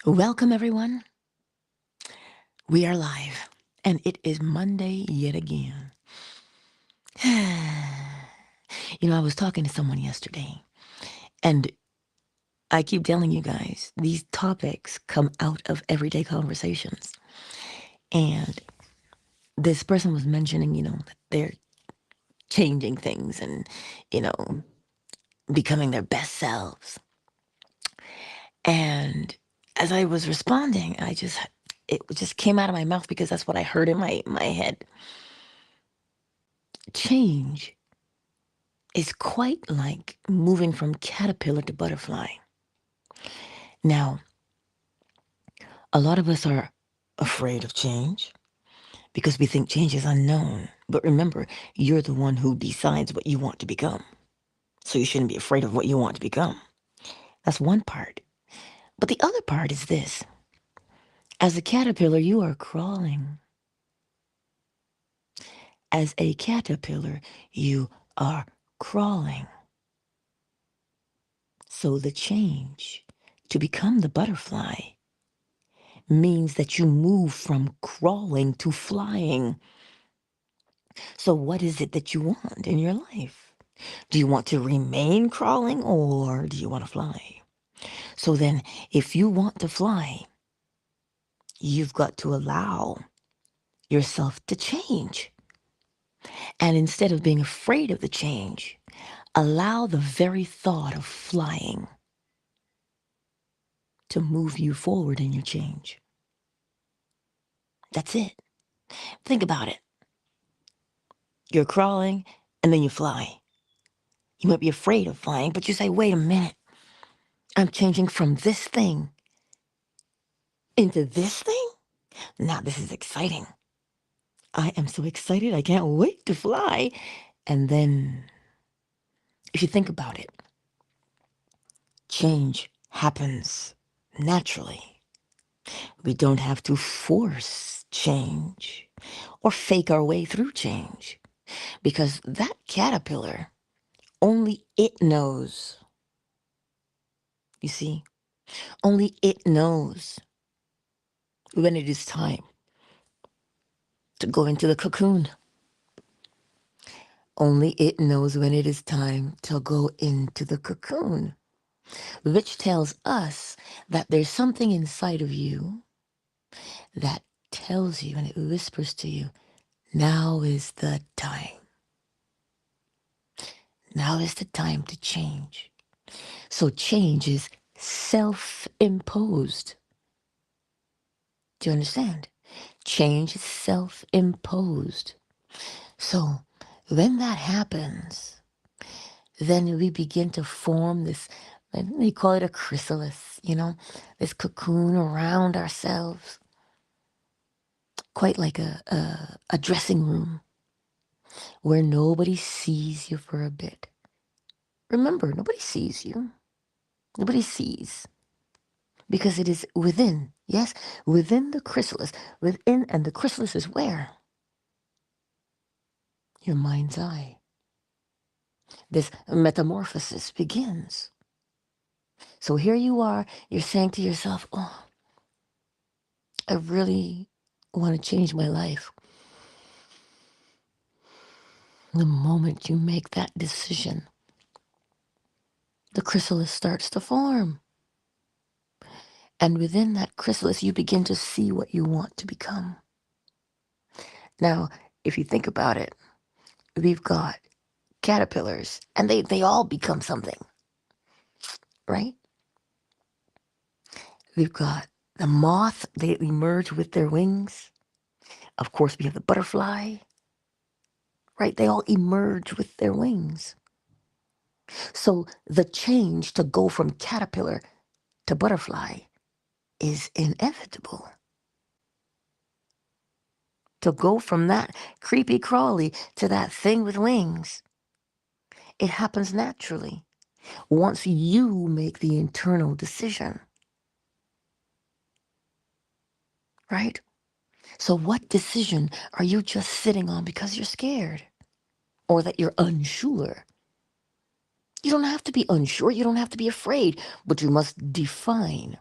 Welcome, everyone. We are live, and it is Monday yet again. I was talking to someone yesterday, and I keep telling you guys, these topics come out of everyday conversations. And this person was mentioning, that they're changing things and, you know, becoming their best selves. And as I was responding, it just came out of my mouth because that's what I heard in my head. Change is quite like moving from caterpillar to butterfly. Now, a lot of us are afraid of change because we think change is unknown. But remember, you're the one who decides what you want to become. So you shouldn't be afraid of what you want to become. That's one part. But the other part is this. As a caterpillar, you are crawling. As a caterpillar, you are crawling. So the change to become the butterfly means that you move from crawling to flying. So what is it that you want in your life? Do you want to remain crawling or do you want to fly? So then if you want to fly, you've got to allow yourself to change. And instead of being afraid of the change, allow the very thought of flying to move you forward in your change. That's it. Think about it. You're crawling and then you fly. You might be afraid of flying, but you say, wait a minute. I'm changing from this thing into this thing? Now this is exciting. I am so excited. I can't wait to fly. And then, if you think about it, change happens naturally. We don't have to force change or fake our way through change because that caterpillar, only it knows. You see, only it knows when it is time to go into the cocoon. Only it knows when it is time to go into the cocoon, which tells us that there's something inside of you that tells you and it whispers to you, now is the time. Now is the time to change. So change is self-imposed. Do you understand? Change is self-imposed. So when that happens, then we begin to form this, they call it a chrysalis, this cocoon around ourselves, quite like a dressing room where nobody sees you for a bit. Remember, nobody sees you. Nobody sees. Because it is within, yes, within the chrysalis, within, and the chrysalis is where? Your mind's eye. This metamorphosis begins. So here you are, you're saying to yourself, oh, I really want to change my life. The moment you make that decision, the chrysalis starts to form. And within that chrysalis, you begin to see what you want to become. Now, if you think about it, we've got caterpillars, and they all become something, right? We've got the moth, they emerge with their wings. Of course, we have the butterfly, right? They all emerge with their wings. So the change to go from caterpillar to butterfly is inevitable. To go from that creepy crawly to that thing with wings, it happens naturally once you make the internal decision, right? So what decision are you just sitting on because you're scared or that you're unsure? You don't have to be unsure. You don't have to be afraid, but you must define.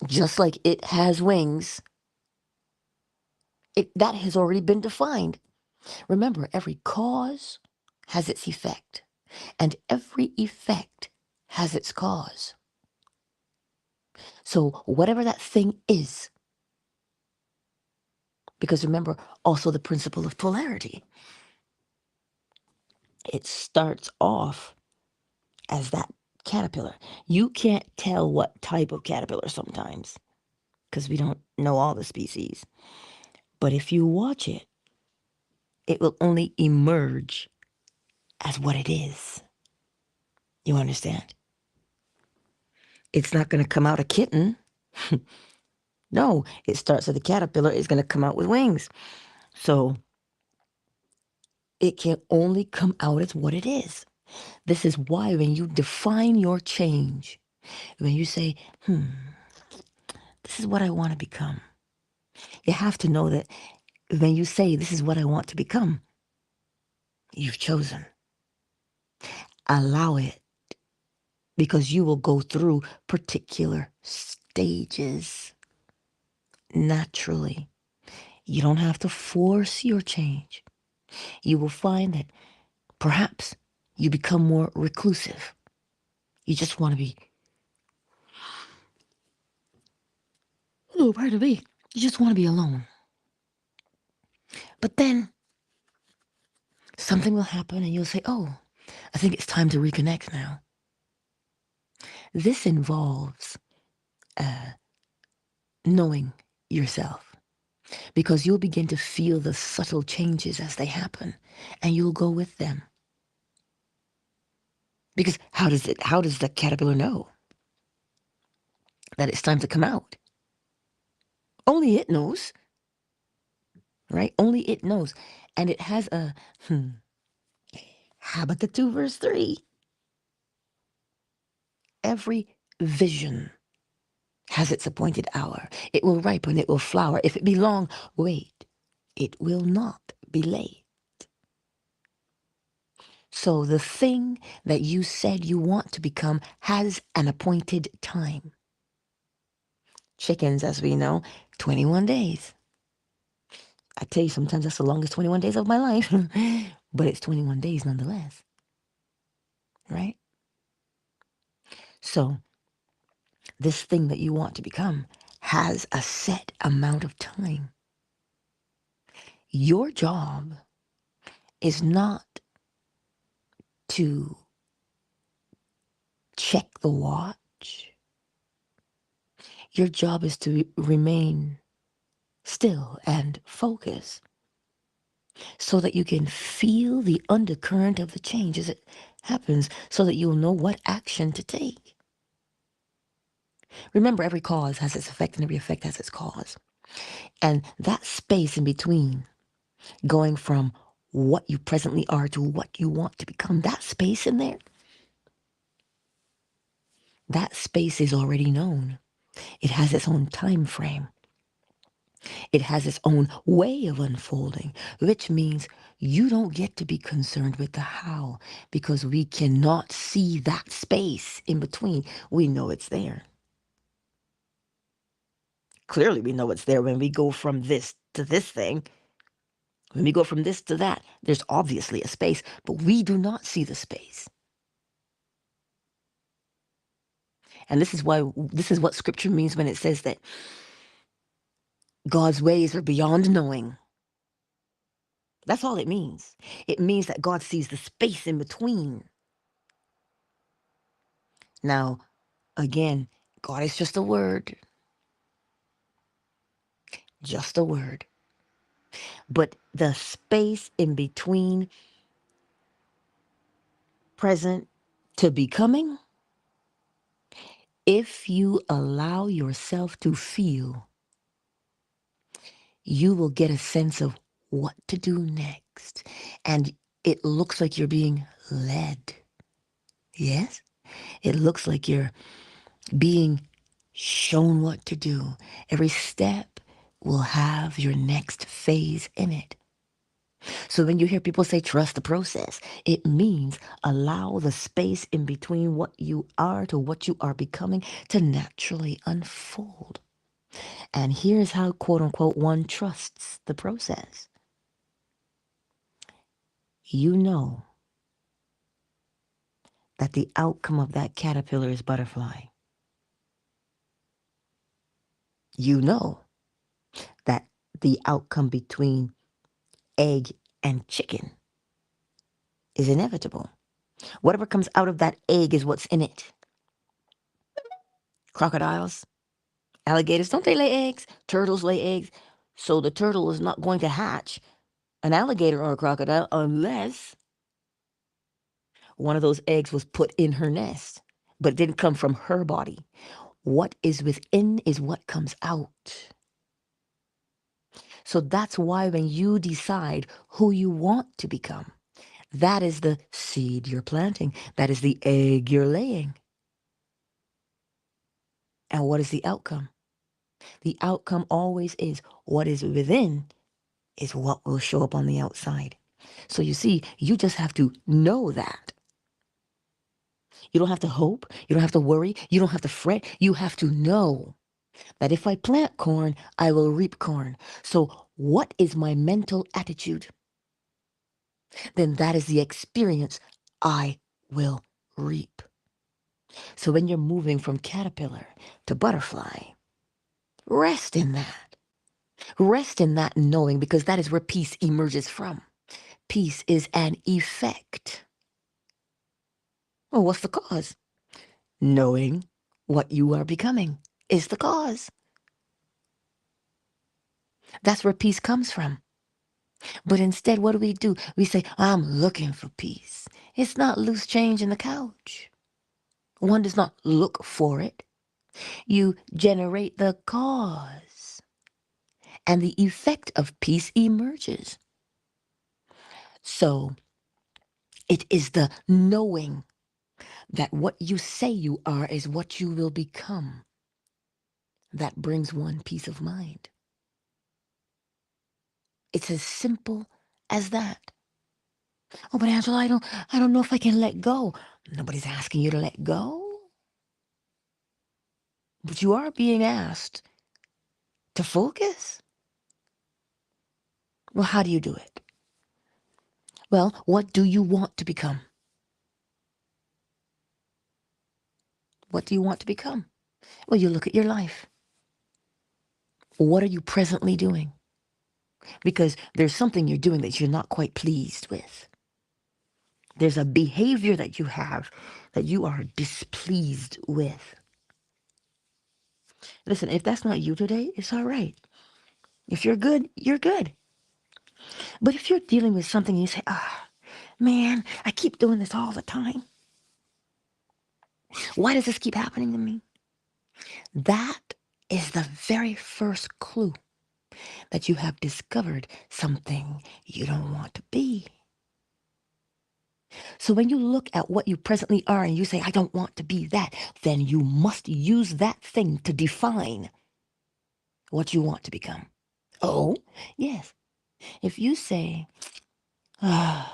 Just like it has wings, that has already been defined. Remember, every cause has its effect, and every effect has its cause. So whatever that thing is, because remember also the principle of polarity, it starts off as that caterpillar. You can't tell what type of caterpillar sometimes because we don't know all the species. But if you watch it, it will only emerge as what it is. You understand? It's not going to come out a kitten. No, it starts as a caterpillar. It's going to come out with wings. So it can only come out as what it is. This is why when you define your change, when you say, this is what I want to become, you have to know that when you say, this is what I want to become, you've chosen. Allow it, because you will go through particular stages naturally. You don't have to force your change. You will find that perhaps you become more reclusive. You just want to be, oh, pardon me, you just want to be alone. But then something will happen and you'll say, oh, I think it's time to reconnect now. This involves knowing yourself, because you'll begin to feel the subtle changes as they happen and you'll go with them. Because how does the caterpillar know that it's time to come out? Only it knows, right? Only it knows. And it has a, Habakkuk 2 verse 3. Every vision has its appointed hour. It will ripen, it will flower. If it be long, wait, it will not be late. So the thing that you said you want to become has an appointed time. Chickens, as we know, 21 days. I tell you, sometimes that's the longest 21 days of my life, but it's 21 days nonetheless, right? So this thing that you want to become has a set amount of time. Your job is not to check the watch. Your job is to remain still and focus so that you can feel the undercurrent of the change as it happens, so that you'll know what action to take. Remember, every cause has its effect and every effect has its cause. And that space in between, going from what you presently are to what you want to become, that space in there, that space is already known. It has its own time frame. It has its own way of unfolding, which means you don't get to be concerned with the how, because we cannot see that space in between. We know it's there. Clearly, we know it's there when we go from this to this thing. When we go from this to that, there's obviously a space, but we do not see the space. And this is what scripture means when it says that God's ways are beyond knowing. That's all it means. It means that God sees the space in between. Now, again, God is just a word. Just a word. But the space in between present to becoming, if you allow yourself to feel, you will get a sense of what to do next. And it looks like you're being led. Yes? It looks like you're being shown what to do. Every step will have your next phase in it. So when you hear people say trust the process, it means allow the space in between what you are to what you are becoming to naturally unfold. And here's how, quote unquote, one trusts the process. You know that the outcome of that caterpillar is butterfly. You know that the outcome between egg and chicken is inevitable. Whatever comes out of that egg is what's in it. Crocodiles, alligators, don't they lay eggs? Turtles lay eggs. So the turtle is not going to hatch an alligator or a crocodile unless one of those eggs was put in her nest, but it didn't come from her body. What is within is what comes out. So that's why when you decide who you want to become, that is the seed you're planting. That is the egg you're laying. And what is the outcome? The outcome always is what is within is what will show up on the outside. So you see, you just have to know that. You don't have to hope. You don't have to worry. You don't have to fret. You have to know that if I plant corn, I will reap corn. So what is my mental attitude? Then that is the experience I will reap. So when you're moving from caterpillar to butterfly, rest in that. Rest in that knowing, because that is where peace emerges from. Peace is an effect. Well, what's the cause? Knowing what you are becoming is the cause. That's where peace comes from. But instead, what do? We say, I'm looking for peace. It's not loose change in the couch. One does not look for it. You generate the cause. And the effect of peace emerges. So it is the knowing that what you say you are is what you will become that brings one peace of mind. It's as simple as that. Oh, but Angela, I don't know if I can let go. Nobody's asking you to let go. But you are being asked to focus. Well, how do you do it? Well, what do you want to become? What do you want to become? Well, you look at your life. What are you presently doing? Because there's something you're doing that you're not quite pleased with. There's a behavior that you have that you are displeased with. Listen, if that's not you today, it's all right. If you're good, you're good. But if you're dealing with something and you say, man, I keep doing this all the time. Why does this keep happening to me? That is the very first clue that you have discovered something you don't want to be. So when you look at what you presently are and you say, I don't want to be that, then you must use that thing to define what you want to become. Oh, yes. If you say, I'm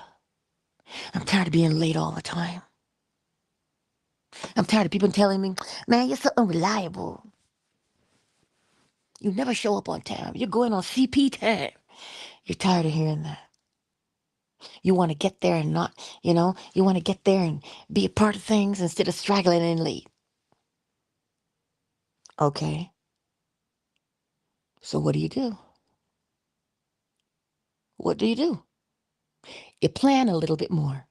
tired of being late all the time. I'm tired of people telling me, man, you're so unreliable. You never show up on time. You're going on CP time. You're tired of hearing that. You want to get there and not, you want to get there and be a part of things instead of straggling in late. Okay. So what do? What do? You plan a little bit more.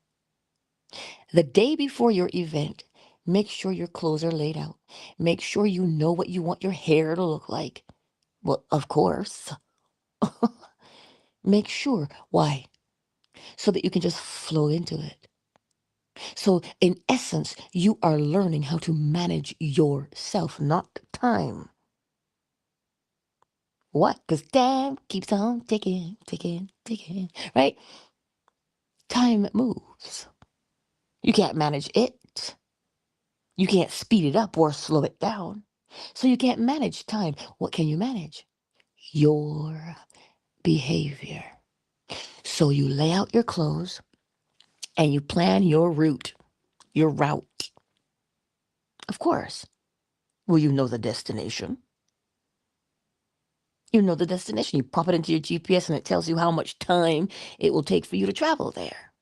The day before your event, make sure your clothes are laid out. Make sure you know what you want your hair to look like. Well, of course. Make sure. Why? So that you can just flow into it. So, in essence, you are learning how to manage yourself, not time. What? Because time keeps on ticking, ticking, ticking, right? Time moves. You can't manage it. You can't speed it up or slow it down. So you can't manage time. What can you manage? Your behavior. So you lay out your clothes and you plan your route. Of course. Well, you know the destination. You know the destination. You pop it into your GPS and it tells you how much time it will take for you to travel there.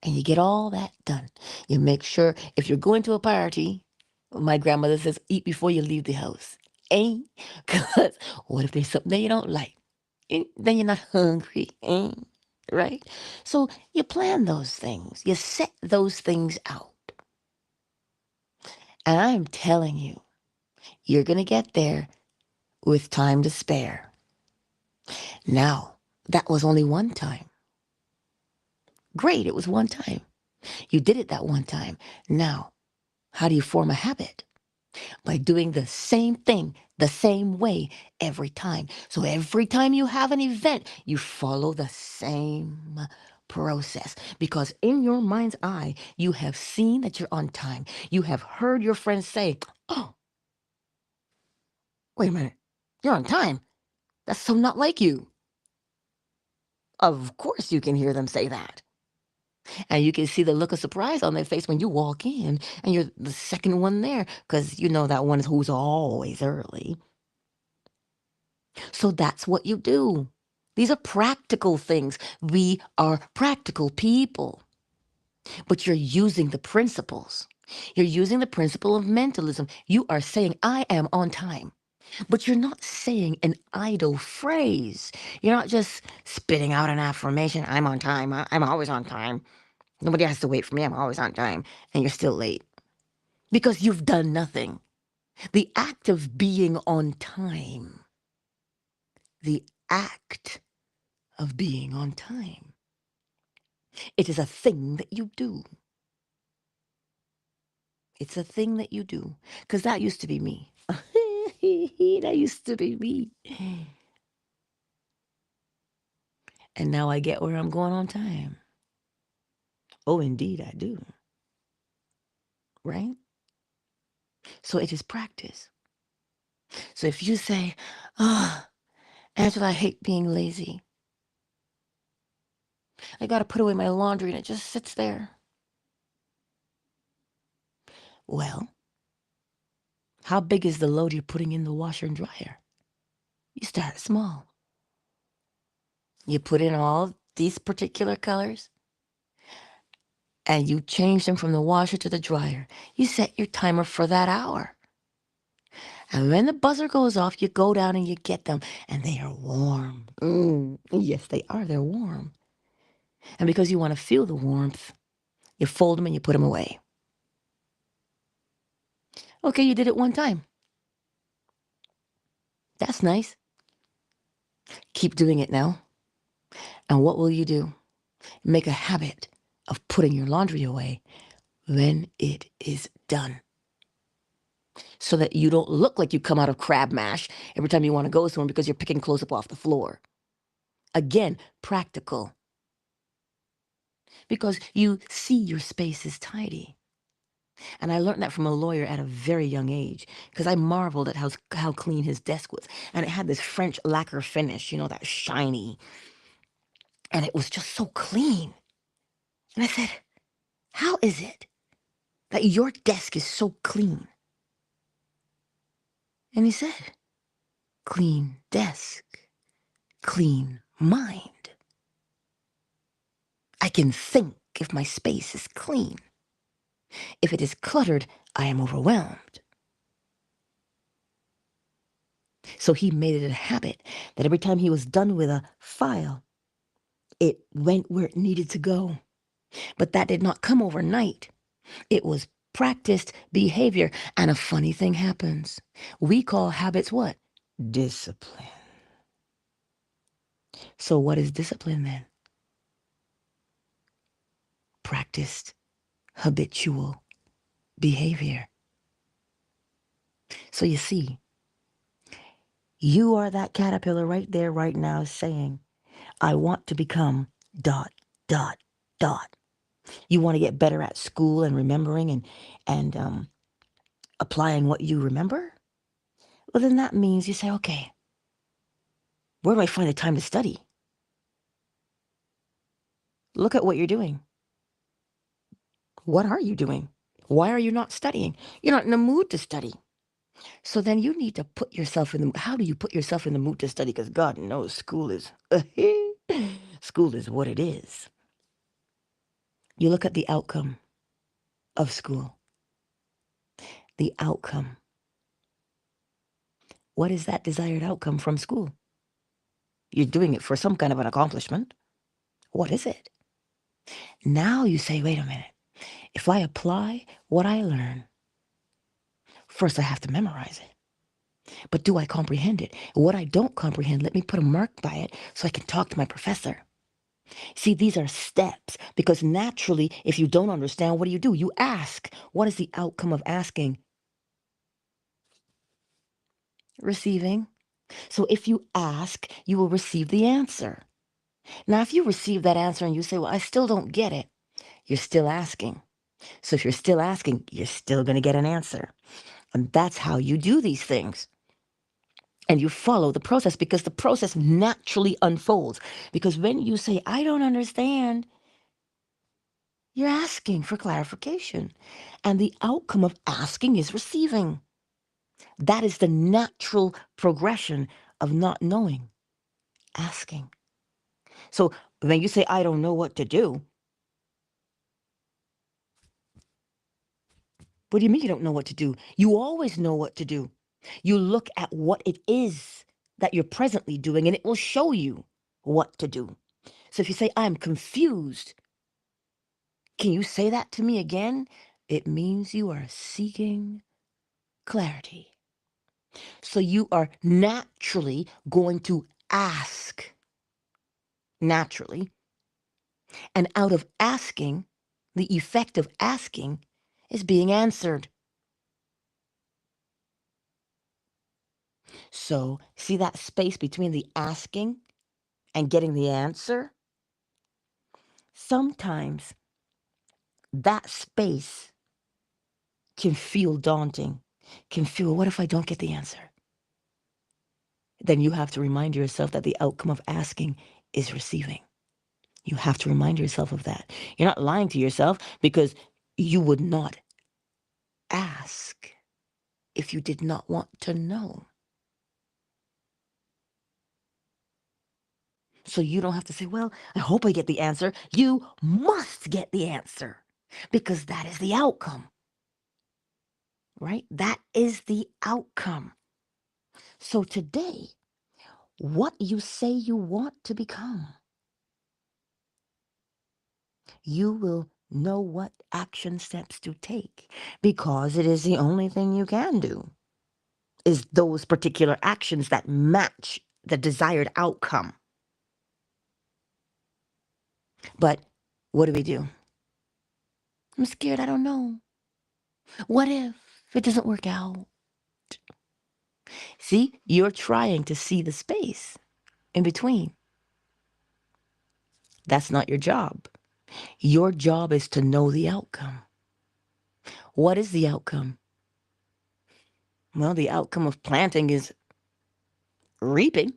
And you get all that done. You make sure if you're going to a party, my grandmother says, eat before you leave the house. Eh? Because what if there's something that you don't like? Then you're not hungry. Eh? Right? So you plan those things. You set those things out. And I'm telling you, you're going to get there with time to spare. Now, that was only one time. Great, it was one time. You did it that one time. Now, how do you form a habit? By doing the same thing the same way every time. So every time you have an event, you follow the same process because in your mind's eye, you have seen that you're on time. You have heard your friends say, oh, wait a minute, you're on time. That's so not like you. Of course, you can hear them say that. And you can see the look of surprise on their face when you walk in and you're the second one there because you know that one who's always early. So that's what you do. These are practical things. We are practical people. But you're using the principles. You're using the principle of mentalism. You are saying, I am on time. But you're not saying an idle phrase. You're not just spitting out an affirmation. I'm on time. I'm always on time. Nobody has to wait for me. I'm always on time. And you're still late because you've done nothing. The act of being on time, the act of being on time, it is a thing that you do. It's a thing that you do. Because that used to be me. That used to be me. And now I get where I'm going on time. Oh, indeed, I do. Right? So it is practice. So if you say, oh, Angela, I hate being lazy. I got to put away my laundry and it just sits there. Well, how big is the load you're putting in the washer and dryer? You start small. You put in all these particular colors and you change them from the washer to the dryer. You set your timer for that hour. And when the buzzer goes off, you go down and you get them and they are warm. Yes, they are. They're warm. And because you want to feel the warmth, you fold them and you put them away. Okay, you did it one time. That's nice. Keep doing it now. And what will you do? Make a habit of putting your laundry away when it is done. So that you don't look like you come out of crab mash every time you want to go somewhere because you're picking clothes up off the floor. Again, practical. Because you see your space is tidy. And I learned that from a lawyer at a very young age because I marveled at how clean his desk was. And it had this French lacquer finish, you know, that shiny. And it was just so clean. And I said, how is it that your desk is so clean? And he said, clean desk, clean mind. I can think if my space is clean. If it is cluttered, I am overwhelmed. So he made it a habit that every time he was done with a file, it went where it needed to go. But that did not come overnight. It was practiced behavior. And a funny thing happens. We call habits what? Discipline. So what is discipline then? Practiced habitual behavior. So you see, you are that caterpillar right there, right now, saying, I want to become ... You want to get better at school and remembering and applying what you remember? Well, then that means you say, okay, where do I find the time to study? Look at what you're doing. What are you doing? Why are you not studying? You're not in the mood to study. So then you need to put yourself in the, how do you put yourself in the mood to study? Because God knows school is, school is what it is. You look at the outcome of school. The outcome. What is that desired outcome from school? You're doing it for some kind of an accomplishment. What is it? Now you say, wait a minute. If I apply what I learn, first I have to memorize it. But do I comprehend it? What I don't comprehend, let me put a mark by it so I can talk to my professor. See, these are steps because naturally, if you don't understand, what do? You ask. What is the outcome of asking? Receiving. So if you ask, you will receive the answer. Now, if you receive that answer and you say, well, I still don't get it, you're still asking. So if you're still asking, you're still going to get an answer. And that's how you do these things. And you follow the process because the process naturally unfolds. Because when you say, I don't understand, you're asking for clarification. And the outcome of asking is receiving. That is the natural progression of not knowing, asking. So when you say, I don't know what to do, what do you mean you don't know what to do? You always know what to do. You look at what it is that you're presently doing, and it will show you what to do. So if you say, I'm confused, can you say that to me again? It means you are seeking clarity. So you are naturally going to ask, naturally. And out of asking, the effect of asking is being answered. So see that space between the asking and getting the answer? Sometimes that space can feel daunting, can feel, what if I don't get the answer? Then you have to remind yourself that the outcome of asking is receiving. You have to remind yourself of that. You're not lying to yourself because you would not ask if you did not want to know. So you don't have to say, well, I hope I get the answer. You must get the answer because that is the outcome, right? That is the outcome. So today, what you say you want to become, you will know what action steps to take because it is the only thing you can do is those particular actions that match the desired outcome. But what do? I'm scared. I don't know. What if it doesn't work out? See, you're trying to see the space in between. That's not your job. Your job is to know the outcome. What is the outcome? Well, the outcome of planting is reaping.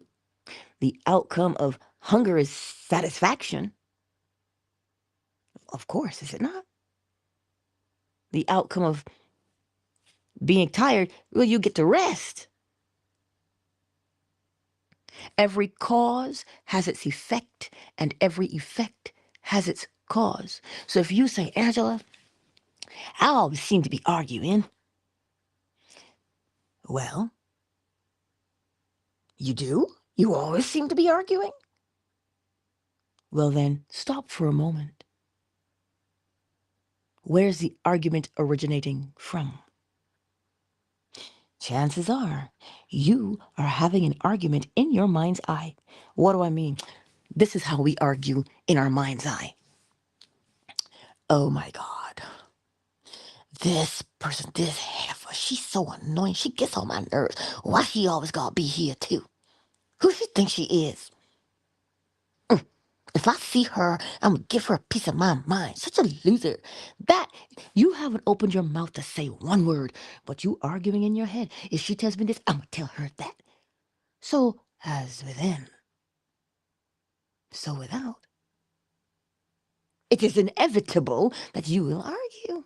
The outcome of hunger is satisfaction. Of course, is it not? The outcome of being tired, well, you get to rest. Every cause has its effect, and every effect has its cause. So if you say, Angela, I always seem to be arguing. Well, you do? You always seem to be arguing? Well, then, stop for a moment. Where's the argument originating from? Chances are you are having an argument in your mind's eye. What do I mean? This is how we argue in our mind's eye. Oh my God. This person, this heifer, she's so annoying. She gets on my nerves. Why she always gotta be here too? Who she thinks she is? If I see her, I'm gonna give her a piece of my mind. Such a loser. That you haven't opened your mouth to say one word, but you arguing in your head. If she tells me this, I'm gonna tell her that. So as within, so without. It is inevitable that you will argue.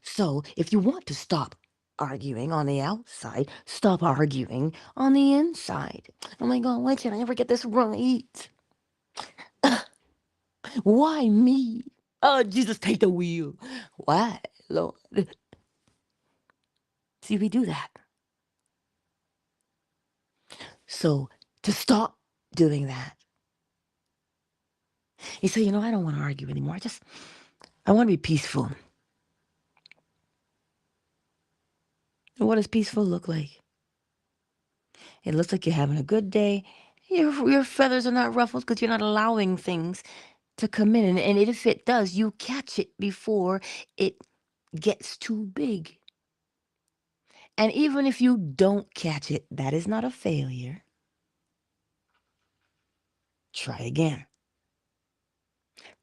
So if you want to stop arguing on the outside, stop arguing on the inside. Oh my God, why can't I ever get this right? Why me? Oh, Jesus, take the wheel. Why, Lord? See, we do that. So to stop doing that, you say, I don't want to argue anymore. I want to be peaceful. And what does peaceful look like? It looks like you're having a good day. Your feathers are not ruffled because you're not allowing things to come in. And if it does, you catch it before it gets too big. And even if you don't catch it, that is not a failure. Try again.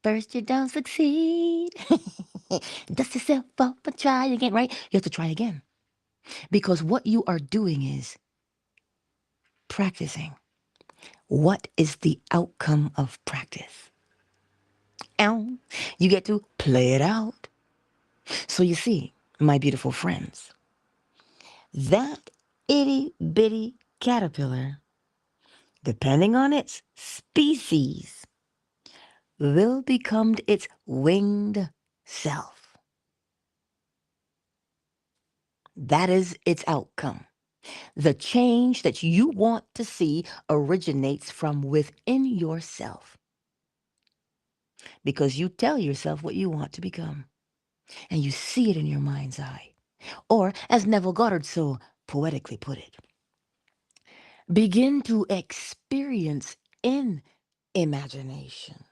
First you don't succeed. Dust yourself off and try again, right? You have to try again. Because what you are doing is practicing. What is the outcome of practice? Ow. You get to play it out. So you see, my beautiful friends, that itty bitty caterpillar, depending on its species, will become its winged self. That is its outcome. The change that you want to see originates from within yourself because you tell yourself what you want to become and you see it in your mind's eye. Or, as Neville Goddard so poetically put it, begin to experience in imagination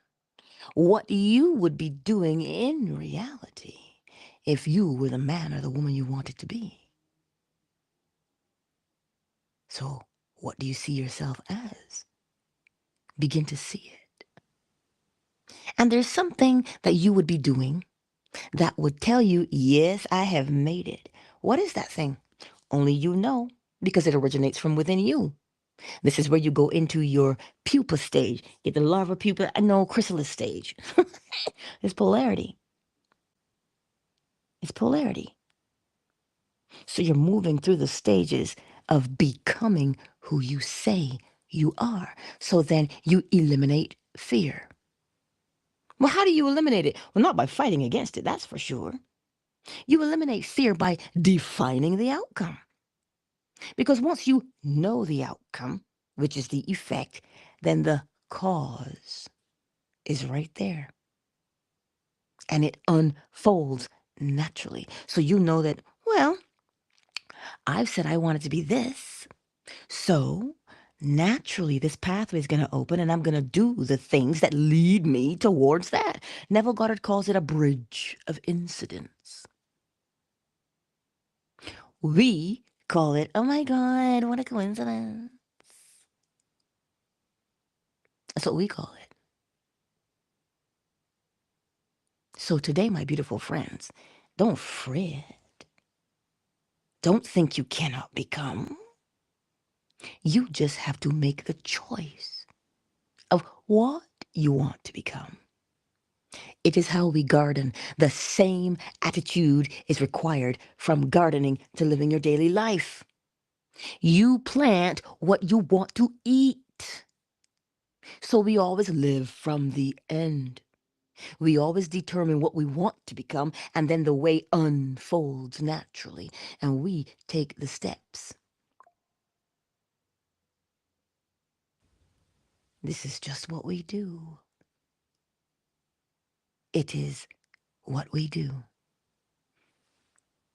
what you would be doing in reality if you were the man or the woman you wanted to be. So, what do you see yourself as? Begin to see it. And there's something that you would be doing that would tell you, yes, I have made it. What is that thing? Only you know, because it originates from within you. This is where you go into your pupa stage, get the larva pupa, no, chrysalis stage. It's polarity. It's polarity. So you're moving through the stages of becoming who you say you are. So then you eliminate fear. Well, how do you eliminate it? Well, not by fighting against it, that's for sure. You eliminate fear by defining the outcome. Because once you know the outcome, which is the effect, then the cause is right there. And it unfolds naturally. So you know that, well, I've said I wanted to be this. So naturally, this pathway is going to open and I'm going to do the things that lead me towards that. Neville Goddard calls it a bridge of incidents. We call it, oh my God, what a coincidence. That's what we call it. So today, my beautiful friends, don't fret. Don't think you cannot become. You just have to make the choice of what you want to become. It is how we garden. The same attitude is required from gardening to living your daily life. You plant what you want to eat. So we always live from the end. We always determine what we want to become, and then the way unfolds naturally, and we take the steps. This is just what we do. It is what we do.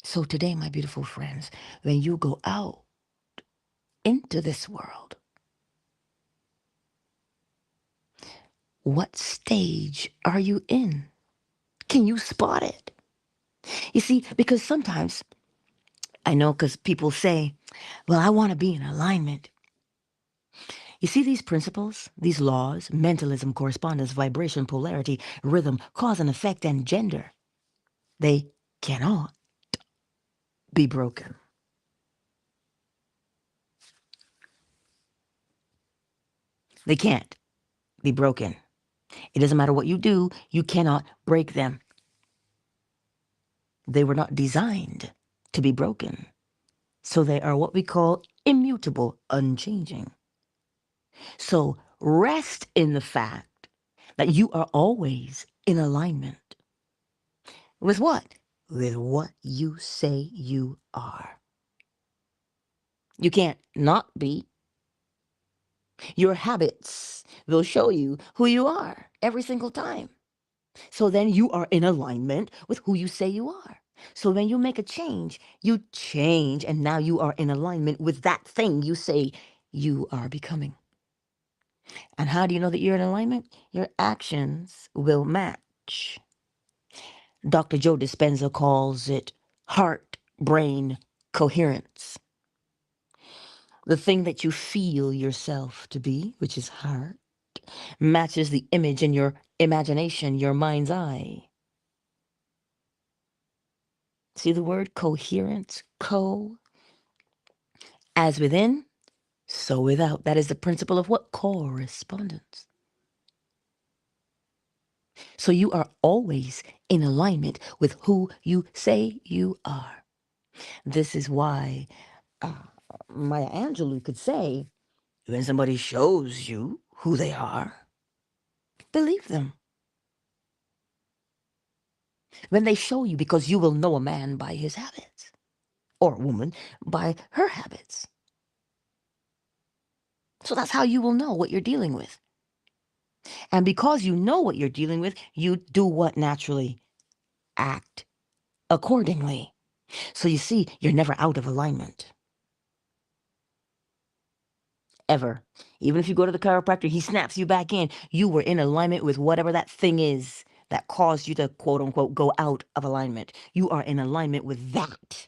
So today, my beautiful friends, when you go out into this world, what stage are you in? Can you spot it? You see, because sometimes, I know because people say, well, I want to be in alignment. You see these principles, these laws, mentalism, correspondence, vibration, polarity, rhythm, cause and effect, and gender, they cannot be broken. They can't be broken. It doesn't matter what you do, you cannot break them. They were not designed to be broken. So they are what we call immutable, unchanging. So rest in the fact that you are always in alignment. With what? With what you say you are. You can't not be. Your habits will show you who you are every single time. So then you are in alignment with who you say you are. So when you make a change, you change, and now you are in alignment with that thing you say you are becoming. And how do you know that you're in alignment? Your actions will match. Dr. Joe Dispenza calls it heart brain coherence. The thing that you feel yourself to be, which is heart, matches the image in your imagination, your mind's eye. See the word coherence? Co, as within, so without. That is the principle of what? Correspondence. So you are always in alignment with who you say you are. This is why Maya Angelou could say, when somebody shows you who they are, believe them. When they show you, because you will know a man by his habits, or a woman by her habits. So that's how you will know what you're dealing with. And because you know what you're dealing with, you do what naturally? Act accordingly. So you see, you're never out of alignment. Ever. Even if you go to the chiropractor, he snaps you back in. You were in alignment with whatever that thing is that caused you to, quote unquote, go out of alignment. You are in alignment with that.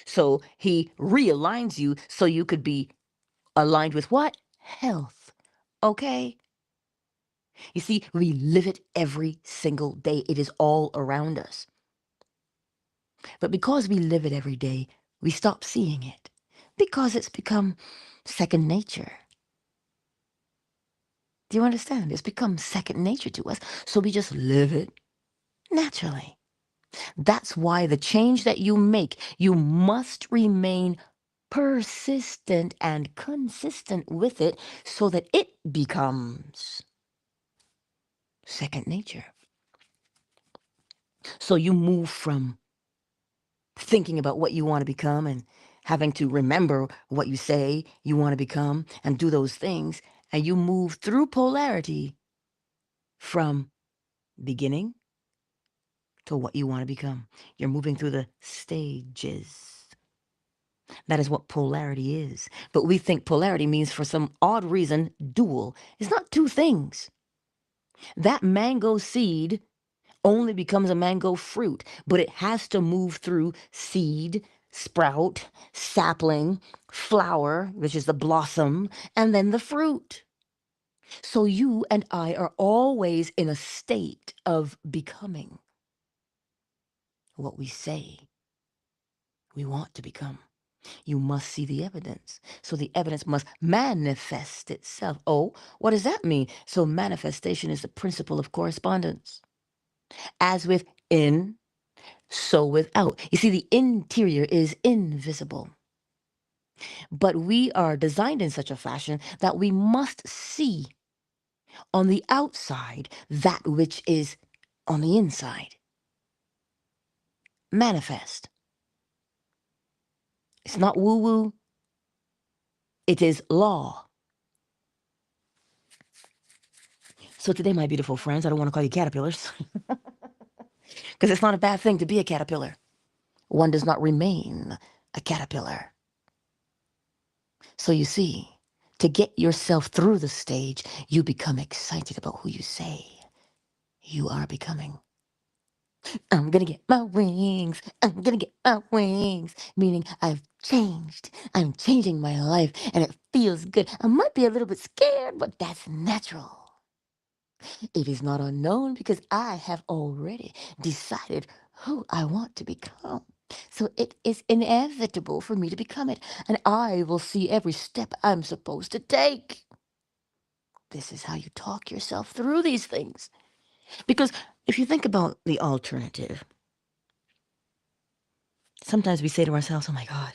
So he realigns you so you could be aligned with what? Health. Okay? You see, we live it every single day. It is all around us. But because we live it every day, we stop seeing it because it's become second nature. Do you understand? It's become second nature to us. So we just live it naturally. That's why the change that you make, you must remain persistent and consistent with it so that it becomes second nature. So you move from thinking about what you want to become and having to remember what you say you want to become and do those things, and you move through polarity from beginning to what you want to become. You're moving through the stages. That is what polarity is. But we think polarity means, for some odd reason, dual. It's not two things. That mango seed only becomes a mango fruit, but it has to move through seed, sprout, sapling, flower, which is the blossom, and then the fruit. So you and I are always in a state of becoming what we say we want to become. You must see the evidence. So the evidence must manifest itself. Oh, what does that mean? So manifestation is the principle of correspondence. As with in, so without. You see, the interior is invisible. But we are designed in such a fashion that we must see on the outside that which is on the inside. Manifest. It's not woo-woo. It is law. So today, my beautiful friends, I don't want to call you caterpillars, because it's not a bad thing to be a caterpillar. One does not remain a caterpillar. So you see, to get yourself through the stage, you become excited about who you say you are becoming. I'm gonna get my wings. I'm gonna get my wings. Meaning I've changed. I'm changing my life and it feels good. I might be a little bit scared, but that's natural. It is not unknown because I have already decided who I want to become. So it is inevitable for me to become it, and I will see every step I'm supposed to take. This is how you talk yourself through these things. Because if you think about the alternative, sometimes we say to ourselves, oh my God,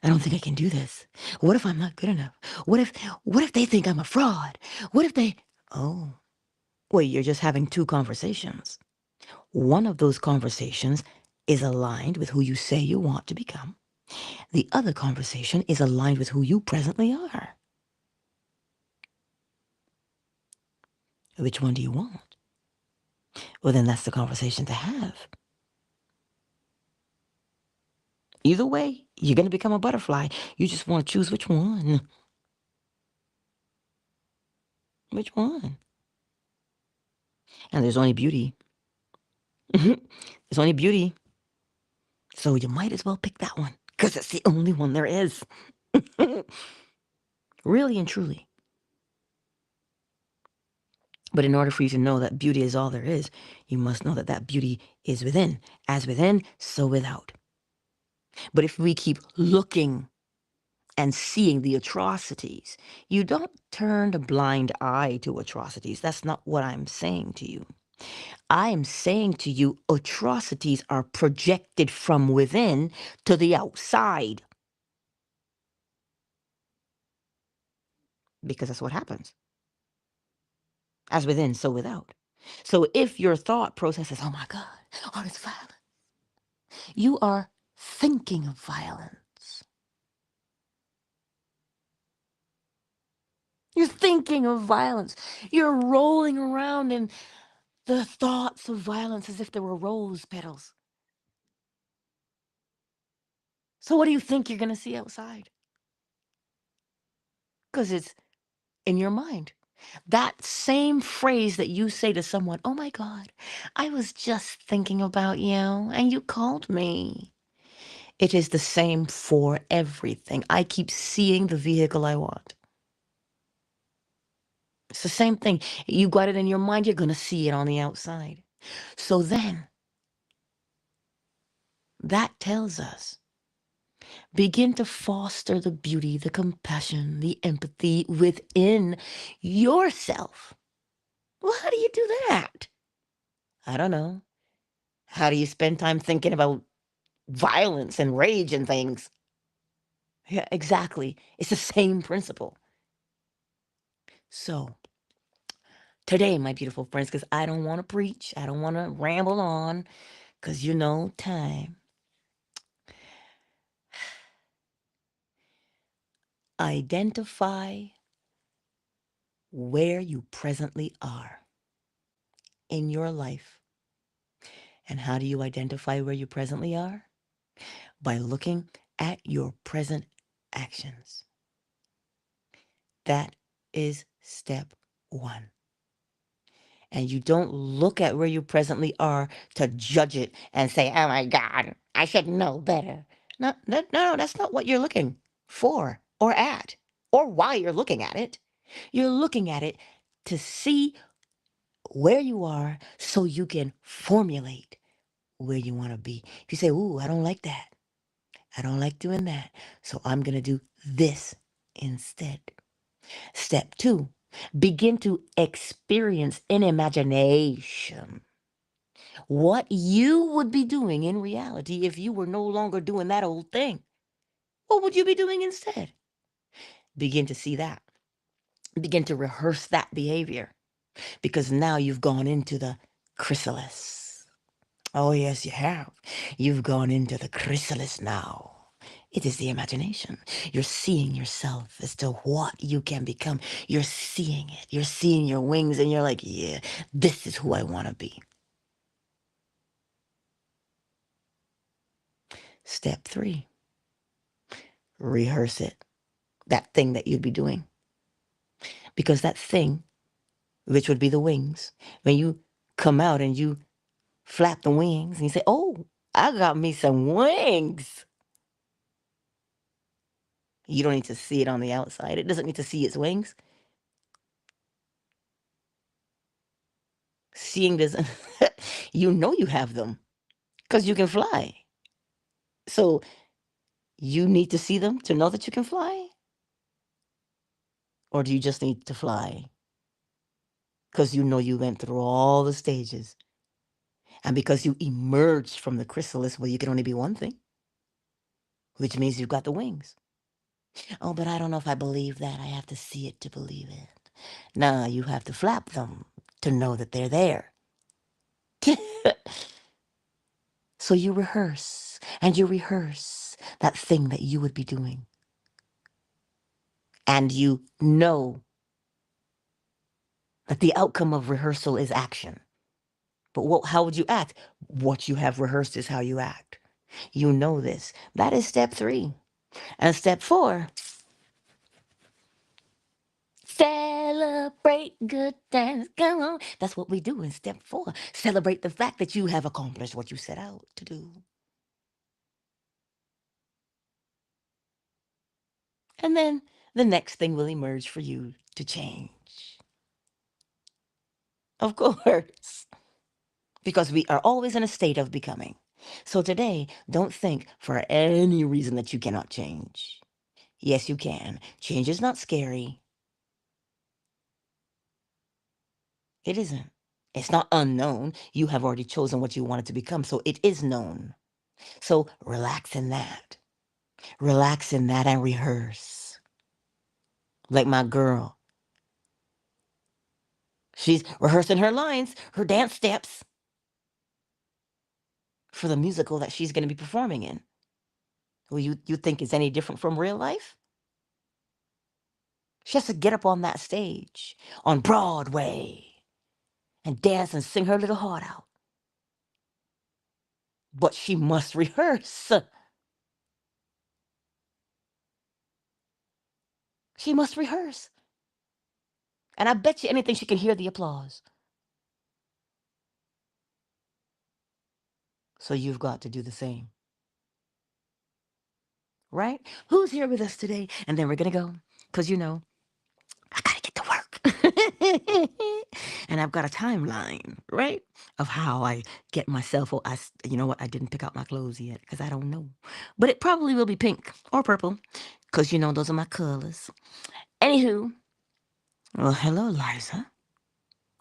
I don't think I can do this. What if I'm not good enough? What if they think I'm a fraud? What if they Oh, well, you're just having two conversations. One of those conversations is aligned with who you say you want to become. The other conversation is aligned with who you presently are. Which one do you want? Well, then that's the conversation to have. Either way, you're going to become a butterfly. You just want to choose which one. Which one? And there's only beauty. There's only beauty. So you might as well pick that one because it's the only one there is. Really and truly. But in order for you to know that beauty is all there is, you must know that that beauty is within. As within, so without. But if we keep looking and seeing the atrocities, you don't turn a blind eye to atrocities. That's not what I'm saying to you. I am saying to you, atrocities are projected from within to the outside. Because that's what happens. As within, so without. So if your thought process is, oh my God, all this violence, you are thinking of violence. You're thinking of violence. You're rolling around in the thoughts of violence as if they were rose petals. So what do you think you're going to see outside? Because it's in your mind. That same phrase that you say to someone, oh my God, I was just thinking about you and you called me. It is the same for everything. I keep seeing the vehicle I want. It's the same thing. You got it in your mind, you're going to see it on the outside. So then, that tells us, begin to foster the beauty, the compassion, the empathy within yourself. Well, how do you do that? I don't know. How do you spend time thinking about violence and rage and things? Yeah, exactly. It's the same principle. So, today, my beautiful friends, because I don't want to preach, I don't want to ramble on, because you know, time. Identify where you presently are in your life. And how do you identify where you presently are? By looking at your present actions. That is step one. And you don't look at where you presently are to judge it and say, oh my God, I should know better. No, that's not what you're looking for or at or why you're looking at it. You're looking at it to see where you are so you can formulate where you want to be. If you say, ooh, I don't like that. I don't like doing that. So I'm going to do this instead. Step two, begin to experience in imagination what you would be doing in reality if you were no longer doing that old thing. What would you be doing instead? Begin to see that. Begin to rehearse that behavior because now you've gone into the chrysalis. Oh, yes, you have. You've gone into the chrysalis now. It is the imagination. You're seeing yourself as to what you can become. You're seeing it. You're seeing your wings, and you're like, yeah, this is who I want to be. Step three, rehearse it. That thing that you'd be doing. Because that thing, which would be the wings, when you come out and you flap the wings and you say, oh, I got me some wings. You don't need to see it on the outside. It doesn't need to see its wings. Seeing doesn't, you know you have them because you can fly. So you need to see them to know that you can fly? Or do you just need to fly? Because you know you went through all the stages. And because you emerged from the chrysalis, well, you can only be one thing, which means you've got the wings. Oh, but I don't know if I believe that. I have to see it to believe it. Nah, you have to flap them to know that they're there. So you rehearse and you rehearse that thing that you would be doing. And you know that the outcome of rehearsal is action. But how would you act? What you have rehearsed is how you act. You know this. That is step 3. And step 4, celebrate good times. Come on. That's what we do in step 4. Celebrate the fact that you have accomplished what you set out to do. And then the next thing will emerge for you to change. Of course. Because we are always in a state of becoming. So today, don't think for any reason that you cannot change. Yes, you can. Change is not scary. It isn't. It's not unknown. You have already chosen what you want it to become, so it is known. So relax in that. Relax in that and rehearse. Like my girl. She's rehearsing her lines, her dance steps for the musical that she's going to be performing in. Well, you think it's any different from real life? She has to get up on that stage on Broadway and dance and sing her little heart out. But she must rehearse. She must rehearse. And I bet you anything she can hear the applause. So you've got to do the same. Right? Who's here with us today? And then we're going to go. Because I got to get to work. And I've got a timeline, right? Of how I get myself. Oh, you know what? I didn't pick out my clothes yet because I don't know. But it probably will be pink or purple because, those are my colors. Anywho, well, hello, Liza.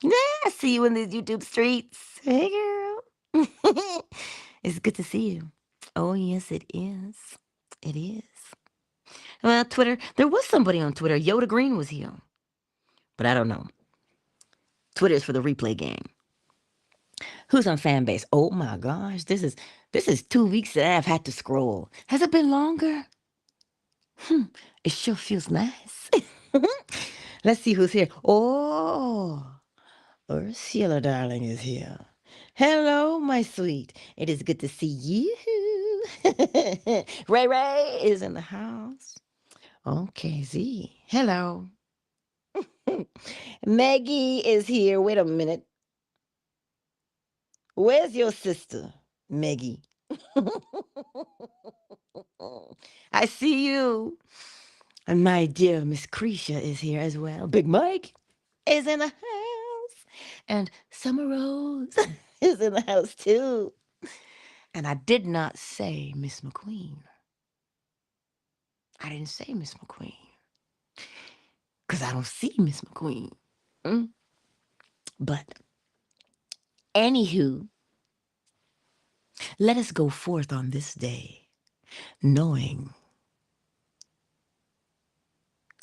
Yeah, I see you in these YouTube streets. Hey, girl. It's good to see you. Oh, yes, it is. It is. Well, Twitter, there was somebody on Twitter. Yoda Green was here. But I don't know. Twitter is for the replay game. Who's on fan base? Oh my gosh, this is 2 weeks that I've had to scroll. Has it been longer? It sure feels nice. Let's see who's here. Oh, Ursula, darling, is here. Hello, my sweet. It is good to see you. Ray Ray is in the house. Okay, Z. Hello. Maggie is here. Wait a minute. Where's your sister, Maggie? I see you. And my dear Miss Cretia is here as well. Big Mike is in the house. And Summer Rose is in the house too. And I did not say Miss McQueen. I didn't say Miss McQueen. Because I don't see Miss McQueen. Mm. But anywho, let us go forth on this day, knowing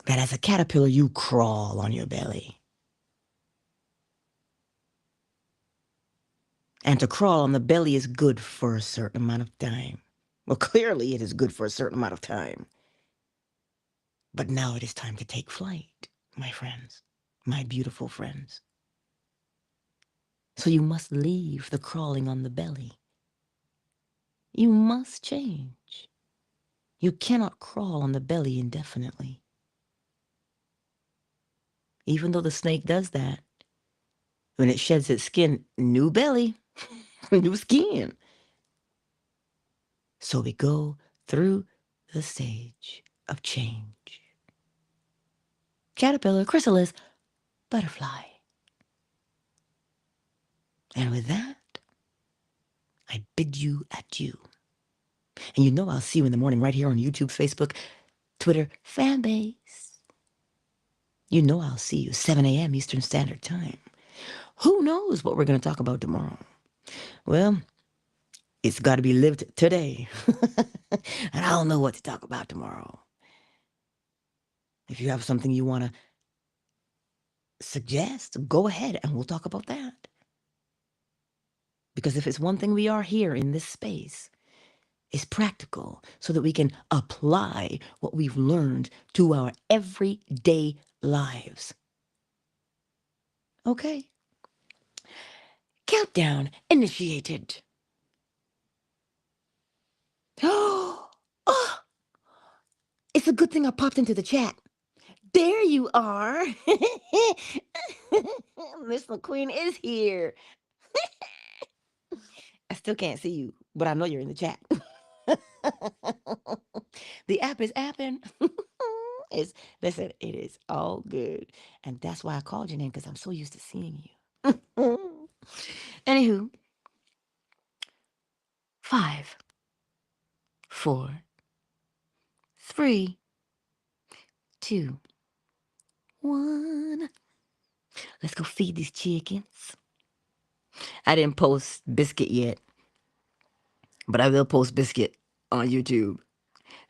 that as a caterpillar, you crawl on your belly. And to crawl on the belly is good for a certain amount of time. Well, clearly it is good for a certain amount of time. But now it is time to take flight, my friends, my beautiful friends. So you must leave the crawling on the belly. You must change. You cannot crawl on the belly indefinitely. Even though the snake does that, when it sheds its skin, new belly, new skin. So we go through the stage of change. Caterpillar, chrysalis, butterfly. And with that, I bid you adieu. And you know I'll see you in the morning right here on YouTube, Facebook, Twitter, fan base. You know I'll see you 7 a.m. Eastern Standard Time. Who knows what we're going to talk about tomorrow? Well, it's got to be lived today. And I don't know what to talk about tomorrow. If you have something you want to suggest, go ahead and we'll talk about that. Because if it's one thing we are here in this space, it's practical so that we can apply what we've learned to our everyday lives. Okay? Countdown initiated. Oh, it's a good thing I popped into the chat. There you are. Miss McQueen is here. I still can't see you, but I know you're in the chat. The app is apping. Listen, it is all good. And that's why I called your name, because I'm so used to seeing you. Anywho, 5, 4, 3, 2, 1. Let's go feed these chickens. I didn't post Biscuit yet, but I will post Biscuit on YouTube.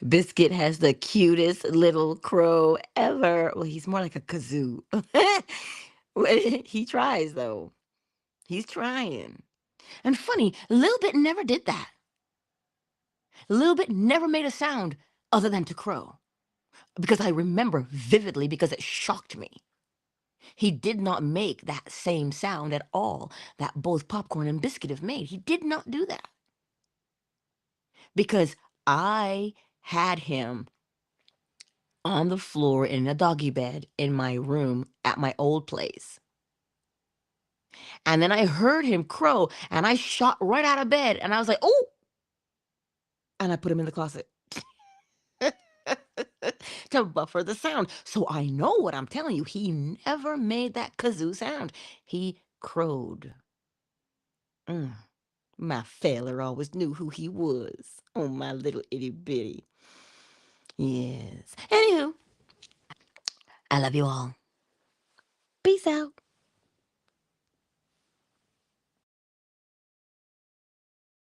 Biscuit has the cutest little crow ever. Well, he's more like a kazoo. He tries, though. He's trying. And funny, Lil Bit never did that. Lil Bit never made a sound other than to crow. Because I remember vividly, because it shocked me. He did not make that same sound at all that both Popcorn and Biscuit have made. He did not do that. Because I had him on the floor in a doggy bed in my room at my old place. And then I heard him crow, and I shot right out of bed, and I was like, oh! And I put him in the closet to buffer the sound. So I know what I'm telling you. He never made that kazoo sound. He crowed. My feller always knew who he was. Oh, my little itty bitty. Yes. Anywho, I love you all. Peace out.